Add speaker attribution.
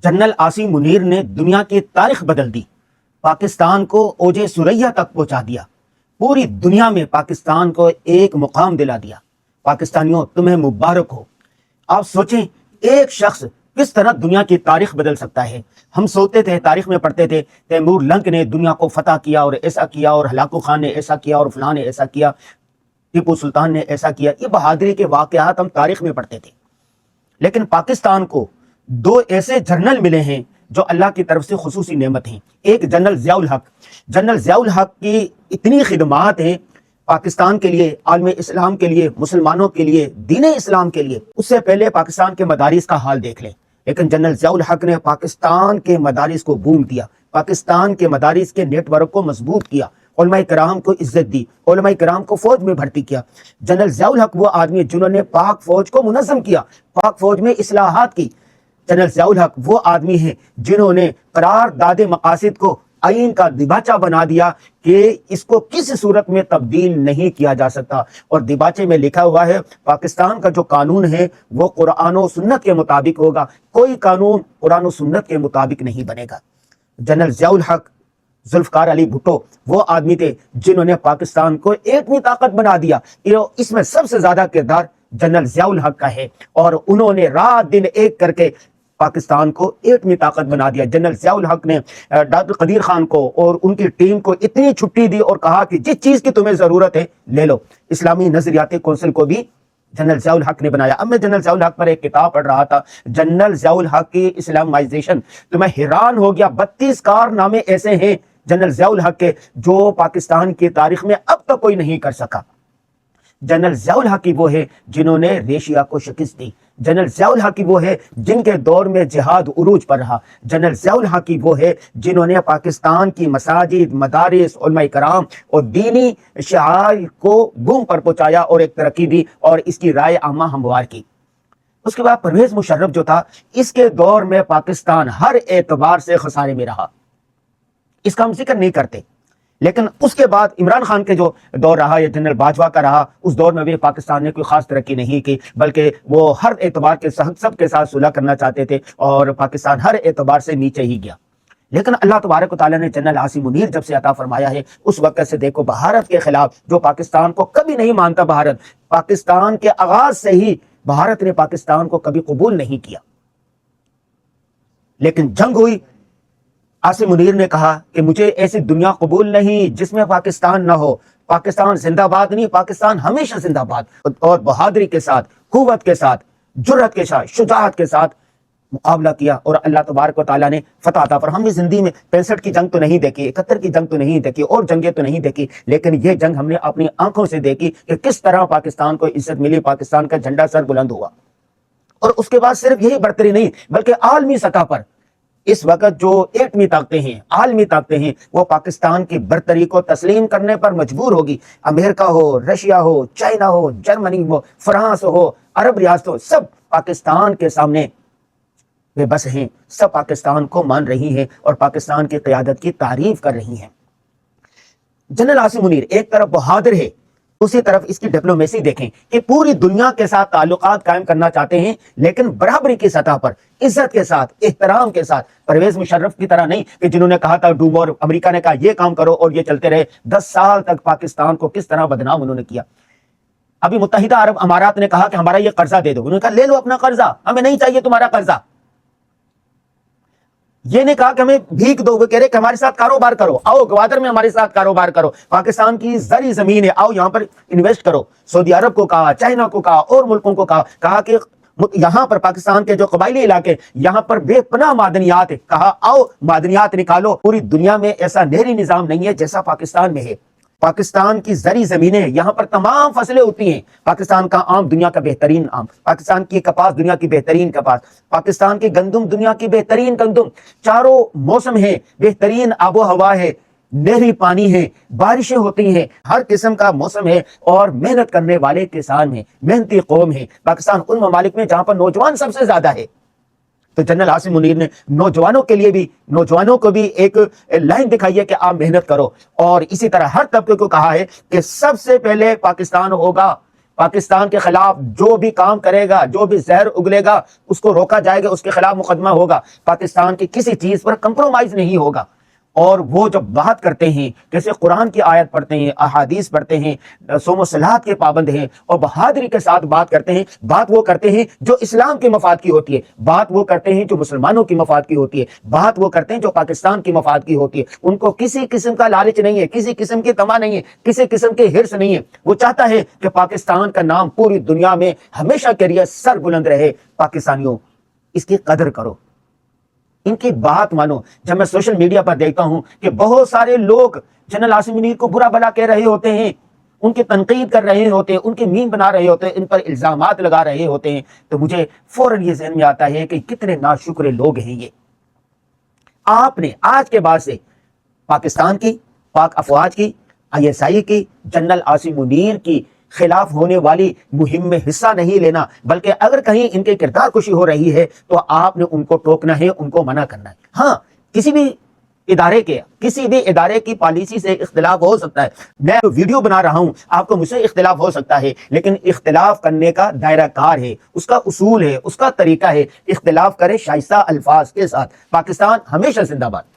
Speaker 1: General Asim Munir نے دنیا کی تاریخ بدل دی، پاکستان کو اوج ثریا تک پہنچا دیا، پوری دنیا میں پاکستان کو ایک مقام دلا دیا۔ پاکستانیوں تمہیں مبارک ہو۔ آپ سوچیں ایک شخص کس طرح دنیا کی تاریخ بدل سکتا ہے۔ ہم سوچتے تھے، تاریخ میں پڑھتے تھے تیمور لنگ نے دنیا کو فتح کیا اور ایسا کیا، اور ہلاکو خان نے ایسا کیا، اور فلاں نے ایسا کیا، ٹیپو سلطان نے ایسا کیا۔ یہ بہادری کے واقعات ہم تاریخ میں پڑھتے تھے، لیکن پاکستان کو دو ایسے جنرل ملے ہیں جو اللہ کی طرف سے خصوصی نعمت ہیں۔ ایک جنرل ضیاء الحق، جنرل ضیاء الحق کی اتنی خدمات ہیں پاکستان کے لیے، عالم اسلام کے لیے، مسلمانوں کے لیے، دین اسلام کے لیے۔ اس سے پہلے پاکستان کے مدارس کا حال دیکھ لیں، لیکن جنرل ضیاء الحق نے پاکستان کے مدارس کو بوم دیا، پاکستان کے مدارس کے نیٹ ورک کو مضبوط کیا، علماء کرام کو عزت دی، علماء کرام کو فوج میں بھرتی کیا۔ جنرل ضیاء الحق وہ آدمی جنہوں نے پاک فوج کو منظم کیا، پاک فوج میں اصلاحات کی۔ جنرل ضیاء الحق وہ آدمی ہیں جنہوں نے قرار داد مقاصد کو آئین کا دیباچہ بنا دیا کہ اس کو کسی صورت میں تبدیل نہیں کیا جا سکتا، اور دیباچے میں لکھا ہوا ہے پاکستان کا جو قانون ہے وہ قرآن و سنت کے مطابق ہوگا، کوئی قانون قرآن و سنت کے مطابق نہیں بنے گا۔ جنرل ضیاء الحق، ذوالفقار علی بھٹو وہ آدمی تھے جنہوں نے پاکستان کو ایٹمی طاقت بنا دیا۔ اس میں سب سے زیادہ کردار جنرل ضیاء الحق کا ہے، اور انہوں نے رات دن ایک کر کے پاکستان کو ایٹمی طاقت بنا دیا۔ جنرل ضیاء الحق نے ڈاکٹر قدیر خان کو اور ان کی ٹیم کو اتنی چھٹی دی اور کہا کہ جس چیز کی تمہیں ضرورت ہے لے لو۔ اسلامی نظریاتی کونسل کو بھی جنرل ضیاء الحق نے بنایا۔ اب میں جنرل ضیاء الحق پر ایک کتاب پڑھ رہا تھا، جنرل ضیاء الحق کی اسلامائزیشن، تو میں حیران ہو گیا۔ 32 کارنامے ایسے ہیں جنرل ضیاء الحق کے جو پاکستان کی تاریخ میں اب تک کوئی نہیں کر سکا۔ جنرل ضیاء الحق کی وہ ہے جنہوں نے ریشیا کو شکست دی، جنرل ضیاء الحق کی وہ ہے جن کے دور میں جہاد عروج پر رہا، جنرل ضیاء الحق کی وہ ہے جنہوں نے پاکستان کی مساجد، مدارس، علماء کرام اور دینی شعائر کو بوم پر پہنچایا اور ایک ترقی دی اور اس کی رائے عامہ ہموار کی۔ اس کے بعد پرویز مشرف جو تھا، اس کے دور میں پاکستان ہر اعتبار سے خسارے میں رہا، اس کا ہم ذکر نہیں کرتے۔ لیکن اس کے بعد عمران خان کے جو دور رہا یا جنرل باجوہ کا رہا، اس دور میں بھی پاکستان نے کوئی خاص ترقی نہیں کی، بلکہ وہ ہر اعتبار کے سب کے ساتھ صلح کرنا چاہتے تھے اور پاکستان ہر اعتبار سے نیچے ہی گیا۔ لیکن اللہ تبارک و تعالیٰ نے جنرل عاصم منیر جب سے عطا فرمایا ہے، اس وقت سے دیکھو بھارت کے خلاف جو پاکستان کو کبھی نہیں مانتا، بھارت پاکستان کے آغاز سے ہی بھارت نے پاکستان کو کبھی قبول نہیں کیا، لیکن جنگ ہوئی، عاصم منیر نے کہا کہ مجھے ایسی دنیا قبول نہیں جس میں پاکستان نہ ہو، پاکستان زندہ باد نہیں، پاکستان ہمیشہ زندہ باد، اور بہادری کے ساتھ، قوت کے ساتھ، جرأت کے ساتھ، شجاعت کے ساتھ مقابلہ کیا، اور اللہ تبارک و تعالیٰ نے فتح عطا فرمائی۔ ہم نے زندگی میں 65 کی جنگ تو نہیں دیکھی، 71 کی جنگ تو نہیں دیکھی، اور جنگیں تو نہیں دیکھی، لیکن یہ جنگ ہم نے اپنی آنکھوں سے دیکھی کہ کس طرح پاکستان کو عزت ملی، پاکستان کا جھنڈا سر بلند ہوا۔ اور اس کے بعد صرف یہی برتری نہیں، بلکہ عالمی سطح پر اس وقت جو ایٹمی طاقتیں ہیں، عالمی طاقتیں ہیں، وہ پاکستان کی برتری کو تسلیم کرنے پر مجبور ہوگی۔ امریکہ ہو، رشیا ہو، چائنا ہو، جرمنی ہو، فرانس ہو، عرب ریاستوں، سب پاکستان کے سامنے بے بس ہیں، سب پاکستان کو مان رہی ہیں اور پاکستان کی قیادت کی تعریف کر رہی ہیں۔ جنرل عاصم منیر ایک طرف بہادر ہے، اسی طرف اس کی ڈپلومیسی دیکھیں کہ پوری دنیا کے ساتھ تعلقات قائم کرنا چاہتے ہیں، لیکن برابری کی سطح پر، عزت کے ساتھ، احترام کے ساتھ۔ پرویز مشرف کی طرح نہیں کہ جنہوں نے کہا تھا ڈوب، اور امریکہ نے کہا یہ کام کرو اور یہ چلتے رہے۔ 10 سال تک پاکستان کو کس طرح بدنام انہوں نے کیا۔ ابھی متحدہ عرب امارات نے کہا کہ ہمارا یہ قرضہ دے دو، انہوں نے کہا لے لو اپنا قرضہ، ہمیں نہیں چاہیے تمہارا قرضہ۔ یہ نہیں کہا کہ ہمیں بھیک دو، وہ کہہ رہے کہ ہمارے ساتھ کاروبار کرو، آؤ گوادر میں ہمارے ساتھ کاروبار کرو، پاکستان کی زرعی زمین ہے، آؤ یہاں پر انویسٹ کرو۔ سعودی عرب کو کہا، چائنا کو کہا، اور ملکوں کو کہا کہ یہاں پر پاکستان کے جو قبائلی علاقے یہاں پر بے پناہ معدنیات ہے، کہا آؤ معدنیات نکالو۔ پوری دنیا میں ایسا نہری نظام نہیں ہے جیسا پاکستان میں ہے۔ پاکستان کی زرعی زمینیں، یہاں پر تمام فصلیں ہوتی ہیں، پاکستان کا آم دنیا کا بہترین آم، پاکستان کی کپاس دنیا کی بہترین کپاس، پاکستان کی گندم دنیا کی بہترین گندم، چاروں موسم ہیں، بہترین آب و ہوا ہے، نہری پانی ہے، بارشیں ہوتی ہیں، ہر قسم کا موسم ہے، اور محنت کرنے والے کسان ہیں، محنتی قوم ہے۔ پاکستان ان ممالک میں جہاں پر نوجوان سب سے زیادہ ہے۔ تو جنرل عاصم منیر نے نوجوانوں کے لیے بھی، نوجوانوں کو بھی ایک لائن دکھائی ہے کہ آپ محنت کرو، اور اسی طرح ہر طبقے کو کہا ہے کہ سب سے پہلے پاکستان ہوگا، پاکستان کے خلاف جو بھی کام کرے گا، جو بھی زہر اگلے گا، اس کو روکا جائے گا، اس کے خلاف مقدمہ ہوگا۔ پاکستان کی کسی چیز پر کمپرومائز نہیں ہوگا۔ اور وہ جب بات کرتے ہیں، جیسے قرآن کی آیت پڑھتے ہیں، احادیث پڑھتے ہیں، صوم و صلات کے پابند ہیں، اور بہادری کے ساتھ بات کرتے ہیں، بات وہ کرتے ہیں جو اسلام کے مفاد کی ہوتی ہے، بات وہ کرتے ہیں جو مسلمانوں کی مفاد کی ہوتی ہے، بات وہ کرتے ہیں جو پاکستان کی مفاد کی ہوتی ہے۔ ان کو کسی قسم کا لالچ نہیں ہے، کسی قسم کی طمع نہیں ہے، کسی قسم کے حرص نہیں ہے۔ وہ چاہتا ہے کہ پاکستان کا نام پوری دنیا میں ہمیشہ کے لیے سر بلند رہے۔ پاکستانیوں، اس کی قدر کرو، ان کی بات مانو۔ جب میں سوشل میڈیا پر دیکھتا ہوں کہ بہت سارے لوگ جنرل عاصم منیر کو برا بھلا کہہ رہے ہوتے ہیں، ان کی تنقید کر رہے ہوتے ہیں، ان کے میم بنا رہے ہوتے ہیں، ان پر الزامات لگا رہے ہوتے ہیں، تو مجھے فوراً یہ ذہن میں آتا ہے کہ کتنے ناشکر لوگ ہیں یہ۔ آپ نے آج کے بعد سے پاکستان کی، پاک افواج کی، ISI کی، جنرل عاصم منیر کی خلاف ہونے والی مہم میں حصہ نہیں لینا، بلکہ اگر کہیں ان کے کردار کشی ہو رہی ہے تو آپ نے ان کو ٹوکنا ہے، ان کو منع کرنا ہے۔ ہاں، کسی بھی ادارے کی پالیسی سے اختلاف ہو سکتا ہے۔ میں ویڈیو بنا رہا ہوں، آپ کو مجھ سے اختلاف ہو سکتا ہے، لیکن اختلاف کرنے کا دائرہ کار ہے، اس کا اصول ہے، اس کا طریقہ ہے۔ اختلاف کرے شائستہ الفاظ کے ساتھ۔ پاکستان ہمیشہ زندہ باد۔